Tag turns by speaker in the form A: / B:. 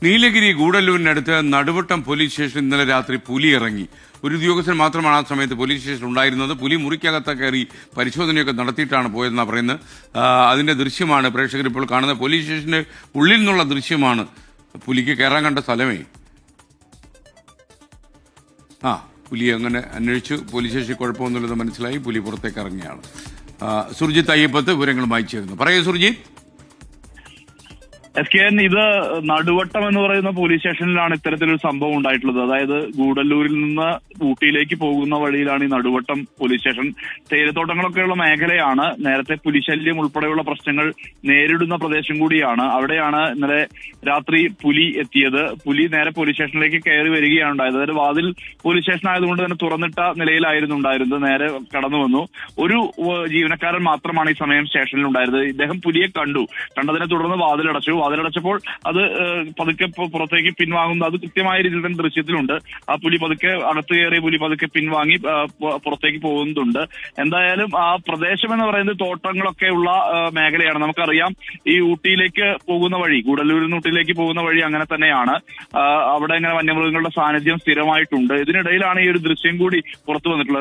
A: Nilgiri ഗൂഡല്ലൂരിനടുത്ത് Naduvattom police station ഇന്നലെ രാത്രി പുലി ഇറങ്ങി. ഒരു ഉദ്യോഗസ്ഥൻ മാത്രമാണ് ആ സമയത്ത് പോലീസ് സ്റ്റേഷൻ ഉണ്ടായിരുന്നത്. പുലി മുറിക്കകത്ത് കയറി പരിശോധനയൊക്കെ നടത്തിയിട്ടാണ് പോയതെന്നാണ് പറയുന്നത്. അതിന്റെ ദൃശ്യമാണ് പ്രേക്ഷകർ ഇപ്പോൾ കാണുന്നത്. പോലീസ് സ്റ്റേഷന്റെ ഉള്ളിൽ നിന്നുള്ള ദൃശ്യമാണ്. പുലിക്ക് കയറാൻ കണ്ട സ്ഥലമേ. പുലി അങ്ങനെ അന്വേഷിച്ചു. പോലീസ് സ്റ്റേഷനിൽ കുഴപ്പമൊന്നുമില്ലെന്ന് മനസ്സിലായി. പുലി പുറത്തേക്ക് ഇറങ്ങിയാണ്. സുർജിത്ത് അയ്യപ്പത്ത് വിവരങ്ങളുമായി ചേരുന്നു. പറയൂ സുർജിത്ത്.
B: SKN, ഇത് നടുവട്ടം എന്ന് പറയുന്ന പോലീസ് സ്റ്റേഷനിലാണ് ഇത്തരത്തിലൊരു സംഭവം ഉണ്ടായിട്ടുള്ളത്. അതായത് ഗൂഡല്ലൂരിൽ നിന്ന് ഊട്ടിയിലേക്ക് പോകുന്ന വഴിയിലാണ് ഈ നടുവട്ടം പോലീസ് സ്റ്റേഷൻ. തേയിലത്തോട്ടങ്ങളൊക്കെയുള്ള മേഖലയാണ്. നേരത്തെ പുലിശല്യം ഉൾപ്പെടെയുള്ള പ്രശ്നങ്ങൾ നേരിടുന്ന പ്രദേശം കൂടിയാണ്. അവിടെയാണ് ഇന്നലെ രാത്രി പുലി എത്തിയത്. പുലി നേരെ പോലീസ് സ്റ്റേഷനിലേക്ക് കയറി വരികയാണ് ഉണ്ടായത്. അതായത് വാതിൽ പോലീസ് സ്റ്റേഷൻ ആയതുകൊണ്ട് തന്നെ തുറന്നിട്ട നിലയിലായിരുന്നു ഉണ്ടായിരുന്നത്. നേരെ കടന്നു വന്നു. ഒരു ജീവനക്കാരൻ മാത്രമാണ് ഈ സമയം സ്റ്റേഷനിൽ ഉണ്ടായിരുന്നത്. ഇദ്ദേഹം പുലിയെ കണ്ടതിനെ തുടർന്ന് വാതിലടച്ചപ്പോൾ അത് പതുക്കെ പുറത്തേക്ക് പിൻവാങ്ങുന്നു. അത് കൃത്യമായ രീതിയിൽ തന്നെ ദൃശ്യത്തിലുണ്ട്. ആ പുലി പതുക്കെ അകത്ത് കയറിയ പുലി പതുക്കെ പിൻവാങ്ങി പുറത്തേക്ക് പോകുന്നുണ്ട്. എന്തായാലും ആ പ്രദേശം എന്ന് പറയുന്നത് തോട്ടങ്ങളൊക്കെ ഉള്ള മേഖലയാണ്. നമുക്കറിയാം, ഈ ഊട്ടിയിലേക്ക് പോകുന്ന വഴി, ഗൂഡല്ലൂരിൽ നിന്ന് ഊട്ടിയിലേക്ക് പോകുന്ന വഴി അങ്ങനെ തന്നെയാണ്. അവിടെ ഇങ്ങനെ വന്യമൃഗങ്ങളുടെ സാന്നിധ്യം സ്ഥിരമായിട്ടുണ്ട്. ഇതിനിടയിലാണ് ഈ ഒരു ദൃശ്യം കൂടി പുറത്തു വന്നിട്ടുള്ളത്.